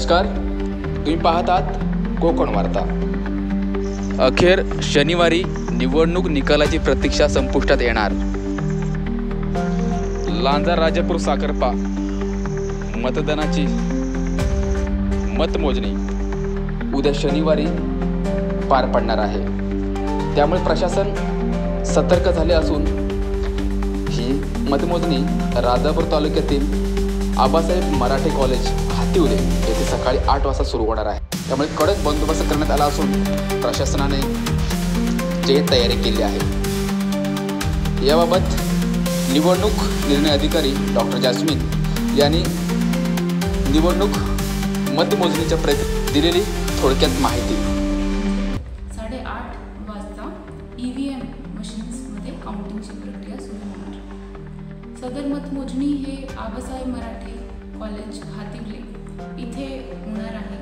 नमस्कार, तुम्ही पाहतात कोकण वार्ता। अखेर शनिवारी निवडणूक निकालाची प्रतीक्षा संपुष्टात येणार। लांजा राजापूर साखरपा मतदानाची मतमोजणी उद्या शनिवारी पार पडणार आहे। त्यामुळे प्रशासन सतर्क झाले असून ही मतमोजणी राजापूर तालुक्यातील आबासाहेब मराठे कॉलेज हातीवले येथे सकाळी 8 वाजता सुरू होणार आहे। त्यामुळे कडक बंदोबस्त करण्यात आला असून प्रशासनाने जे तयारी केली आहे। याबाबत निवडणूक निर्णय अधिकारी डॉक्टर जॅस्मिन यांनी निवडणूक मतमोजणीच्या दिलेली थोडक्यात माहिती। 8:30 वाजता EVM मशीन्समध्ये काउंटिंगची प्रक्रिया सुरू होणार। सदर मतमोजणी हे आबासाहेब मराठे कॉलेज हातीवले इथे होणार आहे।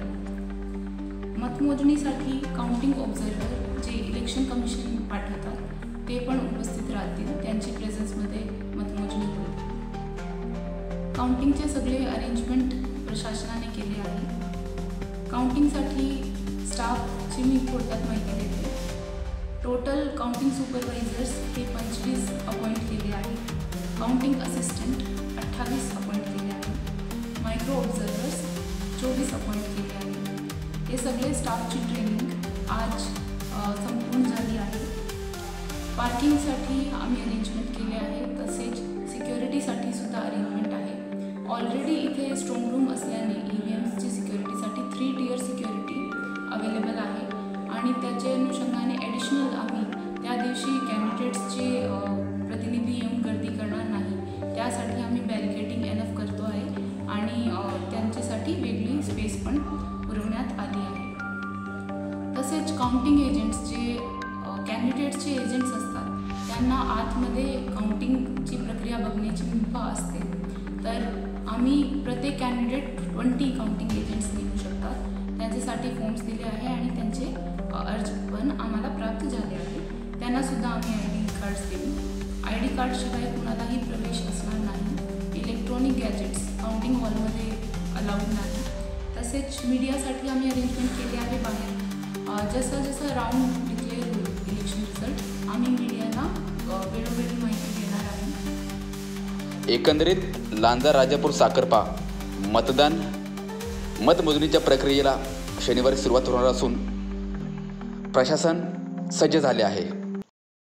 मतमोजणीसाठी काउंटिंग ऑब्झर्वर जे इलेक्शन कमिशन पाठवतात ते पण उपस्थित राहतील। त्यांची प्रेझेन्समध्ये मतमोजणी होईल। काउंटिंगचे सगळे अरेंजमेंट प्रशासनाने केले आहे। काउंटिंगसाठी स्टाफची मी थोडक्यात माहिती देते। टोटल काउंटिंग सुपरवायझर्स हे 25 अपॉइंट केले आहेत। काउंटिंग असिस्टंट 28 अपॉइंट केले आहेत। मायक्रो ऑब्झर्वर्स 24 अपॉइंट केले आहेत। हे सगळे स्टाफची ट्रेनिंग आज संपूर्ण झाली आहे। पार्किंगसाठी आम्ही अरेंजमेंट केले आहे, तसेच सिक्युरिटीसाठी सुद्धा अरेंजमेंट आहे। ऑलरेडी इथे स्ट्रॉंग रूम असल्याने EVMची सिक्युरिटीसाठी 3 टियर सिक्युरिटी अवेलेबल आहे आणि त्याच्या अनुषंगाने ॲडिशनल आम्ही त्या दिवशी कॅन्डिडेट्सचे प्रतिनिधी येऊन गर्दी करणार नाही, त्यासाठी आम्ही बॅरिकेडिंग एनफ करतो आहे आणि त्यांच्यासाठी वेगळी स्पेस पण पुरवण्यात आली आहे। तसेच काउंटिंग एजंट्स जे कॅन्डिडेट्सचे एजंट्स असतात त्यांना आतमध्ये काउंटिंगची प्रक्रिया बघण्याची मुभा असते, तर आम्ही प्रत्येक कॅन्डिडेट 20 काउंटिंग एजंट्स नेमू शकतात। त्यांच्यासाठी फॉर्म्स दिले आहे आणि त्यांचे अर्ज पण आम्हाला प्राप्त झाले आहे। त्यांनासुद्धा आम्ही ID कार्ड्स देऊ। ID कार्डशिवाय कुणालाही प्रवेश असणार नाही। इलेक्ट्रॉनिक गॅजेट्स काउंटिंग हॉलमध्ये अलाउड नाही। तसेच मीडियासाठी आम्ही अरेंजमेंट केले आहे बाहेर। जसं जसं राऊंड डिक्लेअर होईल इलेक्शन रिझल्ट आम्ही मीडियाला वेळोवेळी माहिती देणार आहे। एकंदरीत लांजा राजापूर साखरपा मतमोजणीच्या प्रक्रियेला शनिवारी सुरुवात होणार असून प्रशासन सज्ज झाले आहे।